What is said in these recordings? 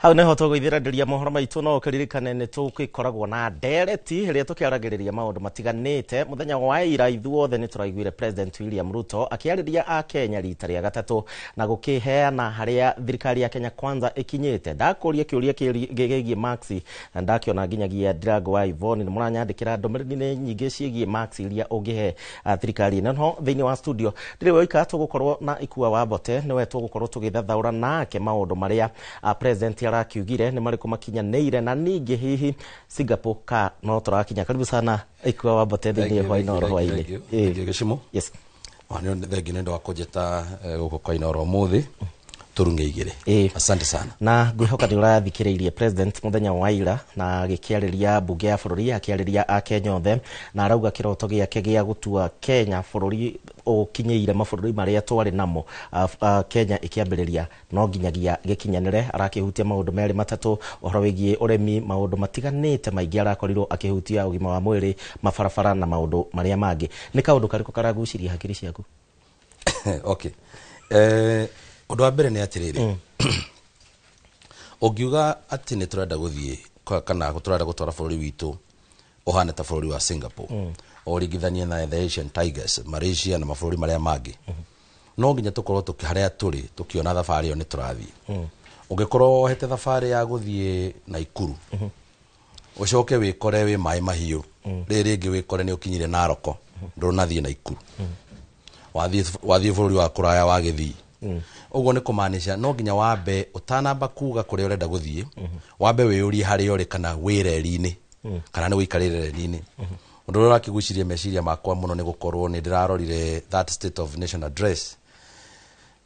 Hau neho tũgũithĩranĩria mohoro maitũ no kĩririkane nĩ tũgĩkoragwo na ndereti ĩrĩa tũkĩaragĩrĩria maũndũ matiganĩte. Mũthenya wa ira ithuothe nĩ tũraiguire President William Ruto akĩarĩria a Kenya rita rĩa gatatũ na gũkĩheana harĩa thirikari ya Kenya Kwanza ĩkinyĩte. Ndakũria kĩũria kĩgiĩ Maxi na ndakiona nginyagia Ndirango wa Ivoni nĩ mũranyandĩkĩra ndũmĩrĩri nyingĩ ciĩgiĩ Maxi iria ũngĩhe thirikari ĩno. No thĩinĩ wa studio ndĩrĩ woika tũgũkorwo na Ikua wa Mbote, nĩwe tũgũkorwo tũgĩthathaũra nake maũndũ marĩa President arakiugire nĩ marĩkũ makinyanĩire na ningĩ hihi Singapore ka no tũrakinya. Karibu sana Ikua wa Mbote thĩinĩ wa Inooro hwainĩ. Gĩcimo. Yes. Nĩ thengi nĩ ndo akũnjĩta gũkũ kwa Inooro ũmũthĩ turunge igĩrĩ. Asante sana. Na ngwihoka nĩ ũrathikĩrĩirie President mũthenya wa ira na gĩkĩarĩria mbunge ya bũrũri akĩarĩria a Kenya othe na arauga kĩroto gĩake gĩa gũtua Kenya bũrũri ũkinyĩire mabũrũri marĩa twarĩ namo Kenya ĩkĩambĩrĩria no nginyagia gĩkinyanĩre. Arakĩhutia maũndũ merĩ matatũ, ũhoro wĩgiĩ ũrĩmi, maũndũ matiganĩte maingĩ arakorirwo akĩhutia ũgima wa mwĩrĩ, mabarabara na maũndũ marĩa mangĩ. Nĩ kaũndũ karĩkũ karaguciria hakiri ciaku? Okay. Ũndũ wa mbere nĩ atĩrĩrĩ, ũngiuga atĩ nĩ tũrenda gũthiĩ kana tũrenda gũtwara bũrũri witũ ũhane ta bũrũri wa Singapore, ũringithanie na the Asian Tigers, Malaysia na mabũrũri marĩa mangĩ, no nginya tũkorwo harĩa tũrĩ tũkiona thabarĩ ĩyo nĩ tũrathiĩ. Ũngĩkorwo wohete thabarĩ ya gũthiĩ Naikuru, ũcoke wĩkore wĩ maĩ mahiũ, rĩrĩ rĩngĩ wĩkore nĩ ũkinyire Naroko, ndũnathiĩ Naikuru, wathiĩ bũrũri wa kũraya wa Gĩthii. Ũguo nĩ kũmaanisha no nginya wambe ũtanamba kuga kũrĩa ũrenda gũthiĩ, wambe wĩyũrie harĩa ũrĩ kana wĩ reri-inĩ kana nĩ ũikarĩre reri-inĩ. Ũndũ ũrĩa ũrakĩgucirie meciria makwa mũno nĩ gũkorwo nĩ ndĩrarorire that State of Nation address,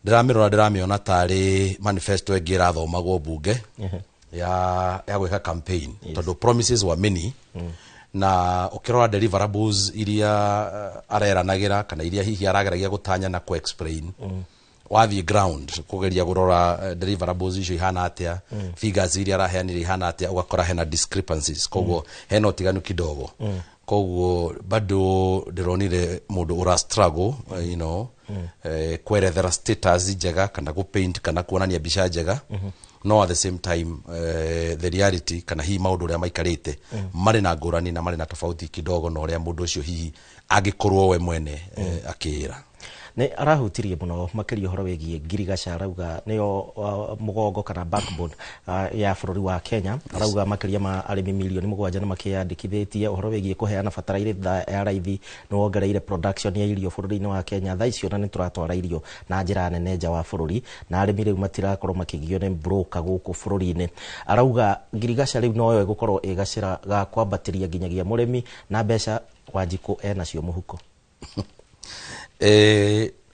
ndĩramĩona tarĩ manifesto ĩngĩ ĩrathomagwo mbunge ya gwĩka campaign, tondũ promises were many na ukirora deliverables iria areranagĩra kana iria hihi arageragia gũtanya na ku-explain, wathi ground kugeria gurora deliverables icio ihana atia, figures iria araheanire ihana atia, ugakora hena discrepancies, koguo hena utiganu kidogo. Koguo bado ndironire mundu ura struggle, you know, kwerethera status njega kana gupaint kana kuonania mbica njega, no at the same time the reality kana hi maundu uria maikarite mari na ngurani na mari na tofauti kidogo na uria mundu ucio hihi agikorwo we mwene akira. Nĩ arahutirie mũno makĩria ũhoro wĩgiĩ Ngirigaca, arauga nĩyo mũgongo kana backbone ya bũrũri wa Kenya. Arauga makĩria ma arĩmi milioni 7 nĩ makĩyandĩkithĩtie. Ũhoro wĩgiĩ kũheana bataraitha ya raithi nĩ wongereire production ya irio bũrũri-inĩ wa Kenya. Thaa icio na nĩ tũratwara irio na njĩra nene nja wa bũrũri na arĩmi rĩu matirakorwo makĩgio nĩ broker gũkũ bũrũri-inĩ. Arauga Ngirigaca rĩu noyo ĩgũkorwo ĩgacĩra ga kwambatĩria nginyagia mũrĩmi na mbeca Wanjikũ enacio mũhuko.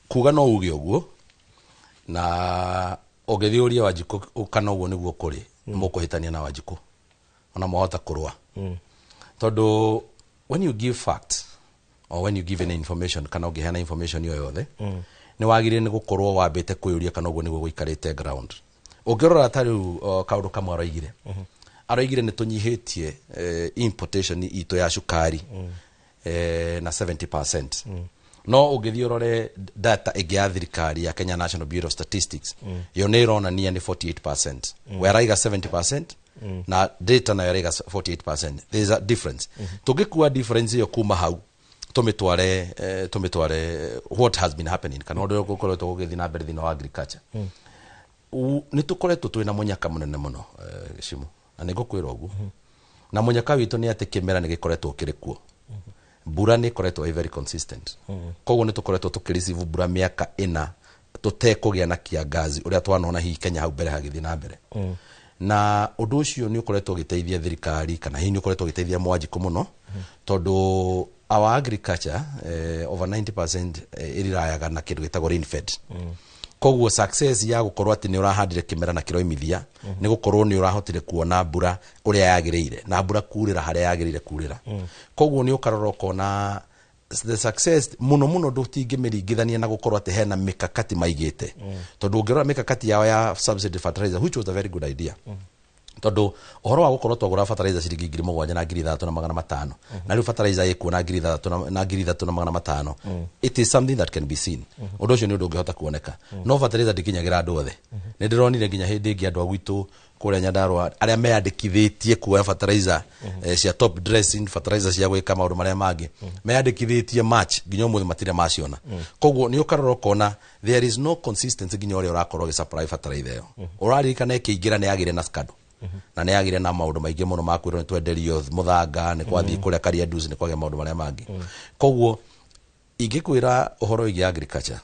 Kuga no uge uguo na ũngĩthiũria Wanjikũ kana ũguo nĩguo kũrĩ mũkũhĩtania na Wanjikũ ona mohota kũrũa, tondũ when you give facts or when you give any information kana ũngĩheana information yo yothe nĩ wagĩrĩire nĩ gũkorwo wambĩte kwĩyũria kana ũguo nĩguo gũikarĩte ground. Ũngĩrora ta rĩu kaũndũ kamwe aroigire nĩ tũnyihĩtie importation itũ ya cukari na 70%. No ũngĩthiĩ ũrore data ĩngĩ ya thirikari ya Kenya National Bureau of Statistics, yo nĩ ĩronania nĩ 48%, weraiga 70% na data nayo ĩraiga 48%. There is a difference. Tũngĩkua difference iyo kuma hau tũmĩtware what has been happening kana ũndũ ũrĩa ũkoretwo ũgĩthiĩ na mbere thĩinĩ wa agriculture. Nĩ tũkoretwo twĩna mũnyaka mũnene mũno Gĩcimo, na nĩ ngũkwĩra ũguo, na mũnyaka witũ nĩ atĩ kĩmera nĩ gĩkoretwo kĩrĩ kuo. Mbura nĩ koretwo very consistent. Koguo nĩ tũkoretwo tũkĩreceive mbura mĩaka 4 tũtekũgĩa na kiangazi ũrĩa twanona hihi Kenya hau mbere hagĩthiĩ na mbere. Na ũndũ ũcio nĩ ũkoretwo ũgĩteithia thirikari kana hihi nĩ ũkoretwo ũgĩteithia Wanjikũ mũno, tondũ our agriculture over 90% ĩrirayaga na kĩndũ gĩtagwo rain fed. Koguo success ya gũkorwo atĩ nĩ ũrahandire kĩmera na kĩroimithia nĩ gũkorwo nĩ ũrahotire kuona mbura ũrĩa yagĩrĩire na mbura kurĩra harĩa yagĩrĩire kurĩra. Koguo nĩ ũkarora ũkona the success muno ndũtingĩmĩringithania na gũkorwo atĩ hena mikakati maigĩte, tondũ ũngĩrora mikakati yao ya subsidy fertilizer, which was a very good idea, tondu uhoro wa gukorwo twagura fertilizer ciringi 7,000 na 3,500 na riu fertilizer ikuo na 3,500 it is something that can be seen undu ucio ni undu ungihota kuoneka no fertilizer ndikinyagira andu othe ni ndironire nginya hindi ingi andu agwitu kuria Nyandarua aria meyandikithitie kuoya fertilizer cia top dressing fertilizer cia gwika maundu maria mangi meyandikithitie match nginya umuthi matire maciona koguo ni ukarora kona there is no consistency nginya uria urakorwo supply fertilizer iyo uraririkana ikiingira ni yagire na scandal na nä agire na maundu maingi muno makwirwo ni twenderio muthanga ni kwathii kuria Karianduzi ni kwage maundu maria mangi koguo ingikwira uhoro wigi agriculture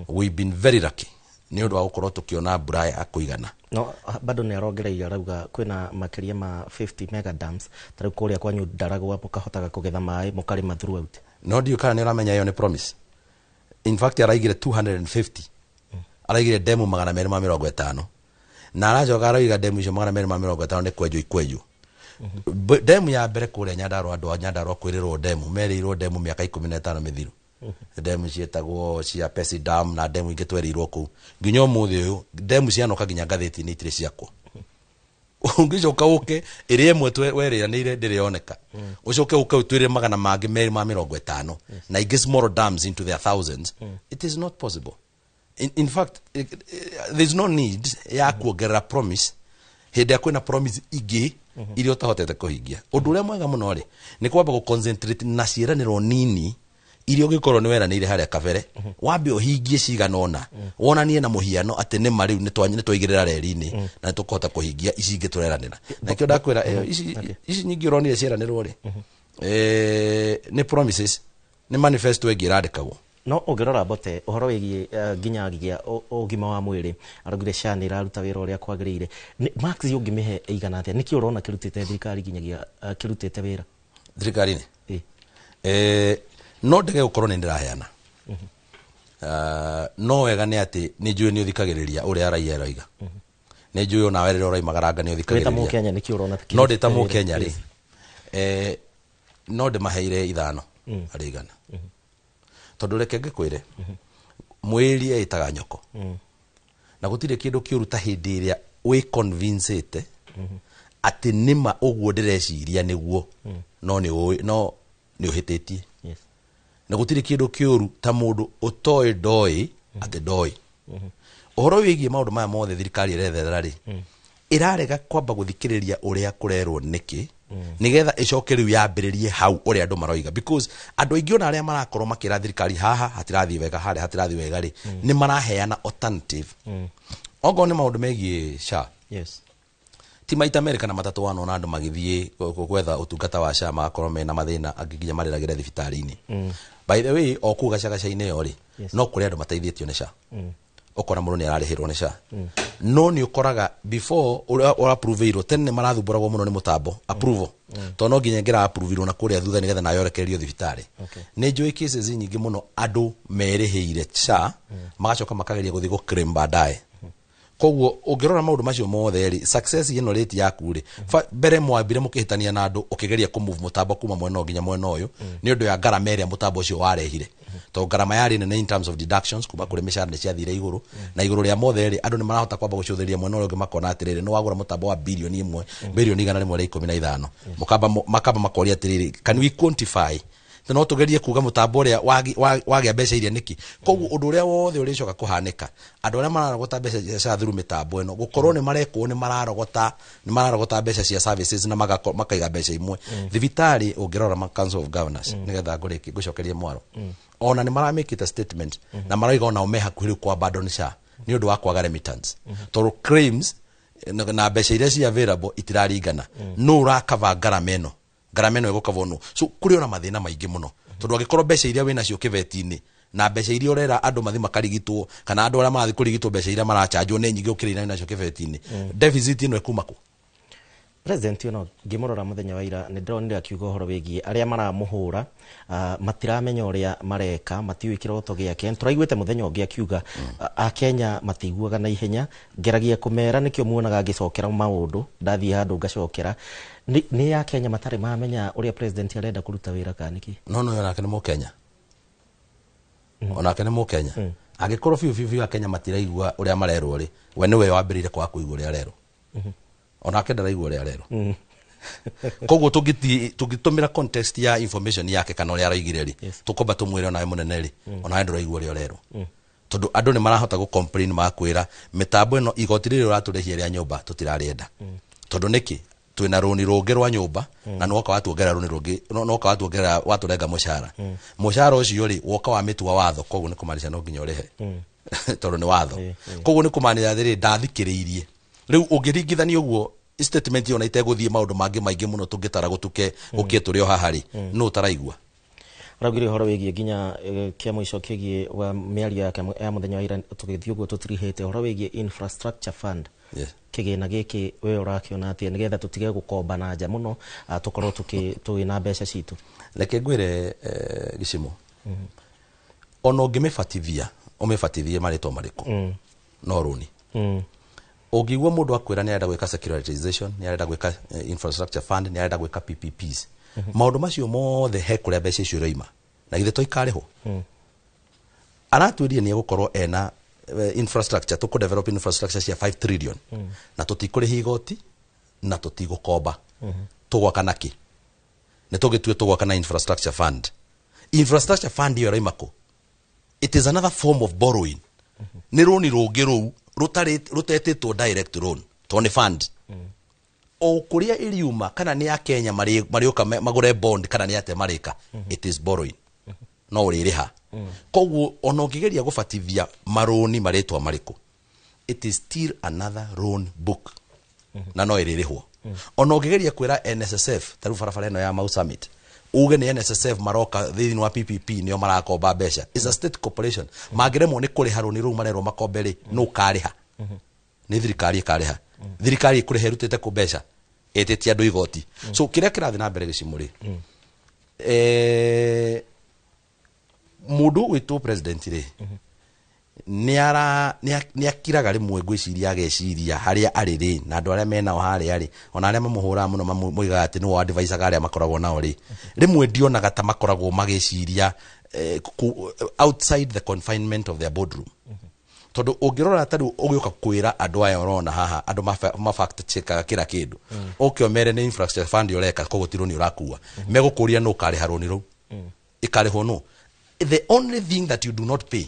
we've been very lucky ni undu wa gukorwo tukiona mbura ya kuigana no bado ni arongereire arauga kwina makiria ma 50 mega dams tari kuria kwa Nyandarua mukahotaga kugetha mai mukarima throughout no ndiyo kana ni uramenya iyo ni promise in fact araigire 250 araigire demu 250 na arajoka araiga demu icio 250 ni kwenju ikwenju demu ya mbere kuria Nyandarua andu a Nyandarua kwirirwo demu merirwo demu miaka 15 mithiru demu cietagwo cia Pesi Dam na demu ingi twerirwo ku nginya umuthi uyu demu cianoka nginya ngatheti ni itire ciakwo ungicoka uke iri imwe tweriranire ndirioneka ucoke uke utwire magana mangi 250 na ingi small dams into their thousands it is not possible. In fact, there's no need ya kuongerera promise hindi ya kwina promise igi irio tahotete kuhingia undu uria mwega muno ri ni kwamba ku concentrate na ciiraniro nini irio gikorwo ni weranire haria kabere wambe uhingie ciganona wonanie na muhiano ati ni mariu ni twaigirira reri-ini na tukohota kuhingia ici ingi tureranira na kio ndakwira ici nyingi uronire ciiranirwo ri ni promises ni manifesto ingirandikagwo no ugirora bote uhoro wigi nginyagia ugima wa mwiri arugire shani iraruta wira uria kwagirire max yungimihe igana atia niki urona kirutite thirikari nginyagia kirutite wira thirikari ni no ndege gukorwo ni ndiraheana no wega ni ati ni njui ni uthikagiriria uria raia roiga ni njui ona werere uraimagaranga ni uthikagiriria wita mu Kenya niki urona no ndita mu Kenya ri no ndimaheire 5 ari igana tondu reke ngikwire mwiri eitaga nyoko na gutire kindu kiuruta hindi iria we convincete ati nima uguo ndireciria niguo no ni uhititie na gutire kindu kiuru ta mundu utoi ndoi ati ndoi uhoro wigie maundu maya mothe thirikari iretherera ri irarega kwamba guthikiriria uria kurerwo niki nigetha icoke riu yambiririe hau uria andu maroiga because andu aingi ona aria marakorwo makira thirikari haha hatirathi wega haria hatirathi wega ri ni maraheana alternative ogo ni maundu megie SHA yes ti maita America na matatu wano na andu magithie gwetha utungata wa SHA magakorwo mena mathina angiginya mariragira thibitari-ini by the way okuga gacaine yo ri no kuri andu mateithitio ni SHA okora mundu ni ararihirwo ni SHA no ni ukoraga before ora approve tene marathumburagwo muno ni mutambo approval to no nginya ngira approve na kuria thutha nigetha na yorekerio thibitari ni njui cases nyingi muno andu merihire SHA magacoka makageria guthi go claim baadaye koguo ungirora maundu macio mothe ri success ino rate yaku ri mbere mwambire mukihitania na andu ukigeria ku move mutambo kuma mwena nginya mwena uyu ni undu ya ngarama ria mutambo ucio warehire to ngarama yari nene in terms of deductions kuma kuri mishahara ni ciathire iguru na iguru ria mothe ri andu ni marahota kwamba gucuthiria mwena uyu makona atiriri no wagura mutambo wa bilioni 1 bilioni 115 makaba makoria atiriri can we quantify no tugerie kuga mutambo uria wagia mbeca iria niki koguo undu uria wothe uricoka kuhanika andu aria mararogota mbeca cia thuru mitambo ino gukorwo ni marekwo ni mararogota mbeca cia services na makaiga mbeca imwe thibitari ungirora ma council of governors nigetha nguriki gucokerie mwaro ona ni maramikite statement na maraiga ona umeha kuhiru kwa abandon SHA ni undu wa kwaga remittance to claims na mbeca iria cia available itiraringana no urakava ngarameno igukavonu so kuri ona mathina maingi muno tondu agikorwo mbeca iria wina cio kiveti-ini na mbeca iria urera andu mathi makarigitwo kana andu aria marathi kurigitwo mbeca iria marachanjwo ni nyingi ukirina nacio kiveti-ini deficit ino ikuma ku president ngimurora muthenya wa ira ni ndronire akiuga uhoro wigie aria maramuhura matiramenya uria mareka matiui kiroto giake turaiguite muthenya ungi akiuga a Kenya matiguaga na ihenya ngeragia kumera nikio muonaga ngicokera maundu ndathie handu ngacokera ni ya Kenya matari mamenya uria president arenda kuruta wira kaniki no onake ni Mukenya onake ni Mukenya agikorwo fiu ya Kenya matiraigua uria marerwo ri we niwe wambirire kwa kuigua uria rero onake ndaraigua ria rero koguo tungitumira context ya information yake kana ria araigire ri tukomba tumwire onawe munene ri onawe nduraigua ria rero tondu andu ni marahota gu complain makwira mitambo ino igoti riri raturehia ria nyumba tutirarienda tondu niki twina runi rungi rwa nyumba na noka watuongera runi rungi noka watuongera waturenga mushara mushara ucio ri woka wa mitua watho koguo ni kumanisha no nginya urehe tondu ni watho koguo ni kumanisha riri ndathikiriirie riu ungiringithania uguo statement yo na iteguthie maundu mangi maingi muno tungitara gutuke ukie turi o hahari no taraigua Ragiri horo wigie ginya kia mwisho kigie wa miario yake ya muthenya wa ira tugithio guo tutirihete horo wigie infrastructure fund kigina giki we urakiona atia nigetha tutige gukomba na nja muno tukorwo tuina mbeca citu leke ngwire gicimo ono ngimefatithia umefatithie marito mariko no runi ogigwo mundu akwira ni arenda gwika securitization ni arenda gwika infrastructure fund ni arenda gwika PPPs maundu macio mothe he kuria mbeca icio roima na githe toikare-ho aratwirie ni gukorwo ena infrastructure tuku develop infrastructure cia 5 trillion na tutikurihi igoti na tutigukomba tugwaka naki ni tugitue tugwaka na infrastructure fund yo roimako it is another form of borrowing ni runi rungi ruu rutetitwo direct loan to ni fund o kuria iriuma kana ni ya Kenya marioka magure bond kana ni ate marika it is borrowing no uririha koguo ono ngigeria gufatithia maroni maretwa mariko it is still another loan book na no iririhwo ono ngigeria kwira NSSF taru farafara eno ya Mau Summit uge ni NSSF maroka thini wa PPP nio marakomba mbeca is a state corporation magiremo ni kuriha roni ru marero makombere no kariha ni thirikari ikariha thirikari ikurihe rutete ku mbeca etetia andu igoti so kiria kirathi na mbere gicimuri mundu witu president ri ni akiraga rimwe gwiciria ageciria haria ari ri na andu aria mena o haria ari ona aria mamuhura muno muiga ati no advisor aria makoragwo nao ri rimwe ndionaga ta makoragwo mageciria outside the confinement of their boardroom tondu ungirora tari ugioka kwira andu aya urona haha andu ma fact check kira kindu ukio mere ni infrastructure fund yoreka kogutirwo ni urakua megukuria no kare haroni ru ikare hono the only thing that you do not pay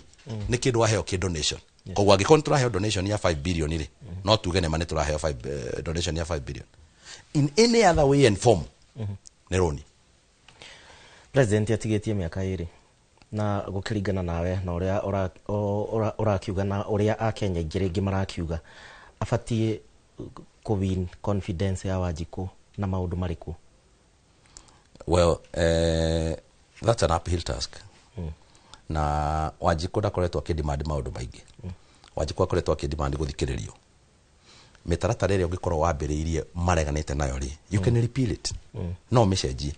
ni kindu aheo ki donation koguo angikon turaheo donation ya 5 billion ri no tuge ne mane turaheo 5 donation ya 5 billion in any other way and form ni roni president atigetie miaka iri na gukiringana nawe na uria urakiuga na uria Akenya ingiringi marakiuga afatie ku win confidence ya Wanjiku na maundu mariku well that's an uphill task na Wanjiku ndakoretwo akidemand maundu maingi Wanjiku akoretwo akidemand guthikiririo mitaratara ĩrĩa ũngĩkorwo wambĩrĩirie mareganĩte nayo ri you can repeal it no message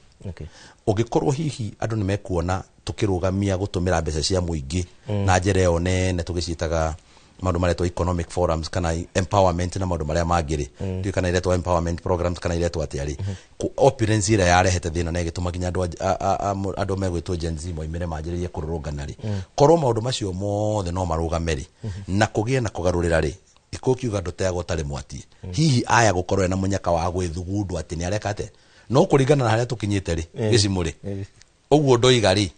ũngĩkorwo hihi andũ nĩ mekuona tukirugamia gutumira mbeca cia muingi na njere one ne tugicitaga maundu maretwo economic forums kana empowerment na maundu maria mangiri ndio kana iretwo empowerment programs kana iretwo atiari opulence ira yarehete thina na igituma ginya andu megwitwo Gen Z moimire manjiririe kururungana ri korwo maundu macio mothe no marugameri na kugie na kugarurira ri ikukiuga ndoteago tari mwati hihi aya gukorwo na munyaka wa gwithugundu ati ni arekate no kuringana na haria tukinyite ri gicimuri uguo ndoiga ri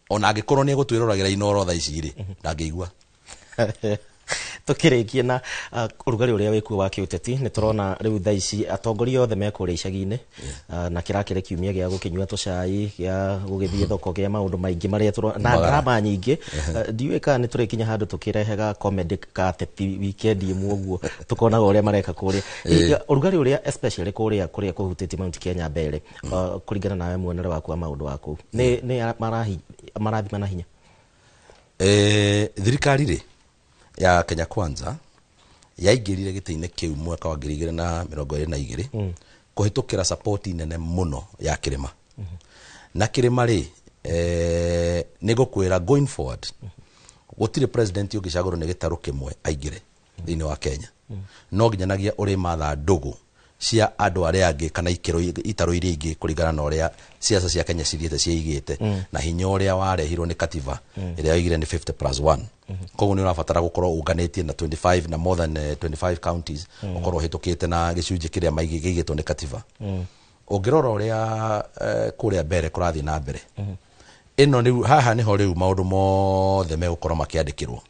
ona angikorwo ni gutwirораgira inoro tha ici ri ndangĩigua tukirikie na urugari uria wikuo wa kiuteti ni turona riu tha ici atongoria othe mekuria icagi-ini na kirakire kiumia gia gukinyua tucai gia gugithie thoko gia maundu maingi maria na drama nyingi ndiweka ni turikinya handu tukirehega comedy ka teti weekend imwe uguo tukona uria mareka kuria urugari uria especially kuria kuhutiti Mount Kenya mbere kuringana nawe muonere waku wa maundu waku ni marathi na hinya thirikari ri ya Kenya Kwanza yaingirire gitine kiu mwaka wa 2022 kuhitukira support nene muno ya kirima na kirima ri nigukwira going forward gutire president ugicagoro ni gitaru kimwe aingire thini wa Kenya no ginyanagia uri matha ndugu cia andu aria angi kana ikiro itaro iria ingi kuringana na uria siasa cia Kenya cithiete ciigite na hinya uria warehirwo ni katiba iria yoigire ni 50+1 koguo ni urabatara gukorwo unganitie na 25 na more than 25 counties ukorwo hitukite na gicunje kiria maigigitwo ni katiba ungirora uria kuria mbere kurathi na mbere ino ni haha niho riu maundu mothe megukorwo makiandikirwo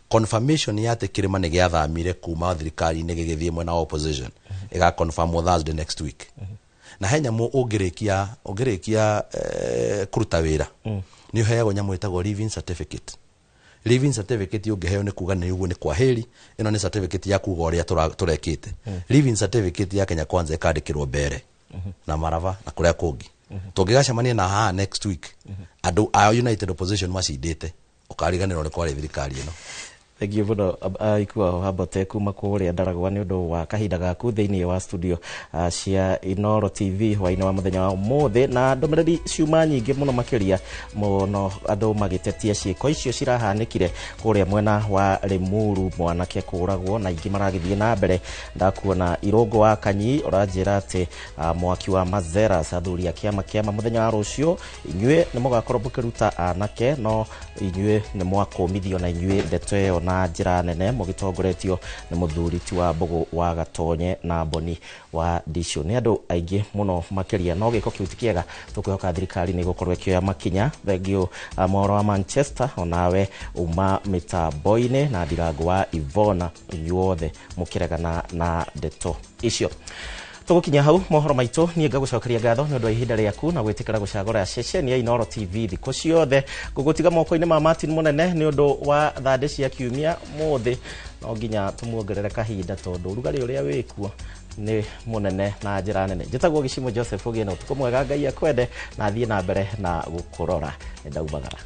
confirmation ya ati kirima ni giathamire kuma thirikari ni gigithie mwena wa opposition iga confirm Thursday next week na henya mu ungirikia kuruta wira ni heagwo nyamu itagwo living certificate ungiheo ni kuga ni uguo ni kwa heri ino ni certificate ya kuga uria turekite living certificate ya Kenya Kwanza ikandikirwo mbere na marava na kuria kungi tungigacemania na haha next week andu a United Opposition macindite ukariganirwo ni kwari thirikari ino Thank muno ikuwa habote kuma kuria Ndaragwa ni undu wa kahinda gaku thiini wa studio cia Inoro TV hwaini wa muthenya wa umuthi na ndomereri ciuma nyingi muno makiria muno andu magitetia ciiko icio cirahanikire kuria mwena wa Limuru mwanake kuragwo na ingi maragithie na mbere ndakuona Irungu wa Kanyi uranjira ati mwaki wa Mazera athuri a kiama muthenya wa rucio inyue ni mugakorwo bukiruta anake no inyue ni mwakumithio na inyue ndeto eo na njira nene mugitongoretio ni muthuri ti wa Mbugu wa Gatonye na Boni wa Disho ni andu aingi muno makiria no giko kiuti kiega tukwihoka thirikari ni gukorwo ikioya makinya thegio moro wa Manchester onawe uma mitaboine na Ndirangu wa Ivona inyuothe mukiregana na ndeto icio tugukinya hau mohoro maitu nie ngagucokeria ngatho ni undu wa ihinda riaku na gwitikira gucagura ceceni ya Inoro TV thiku ciothe gugutiga moko-ini ma Martin Munene ni undu wa thande cia kiumia muthi no nginya tumuongerere kahinda tondu rugari uria wikuo ni munene na njira nene njitagwo Gicimo Joseph Ogino tuko mwega Ngai akwende na thie na mbere na gukurora ndaubagara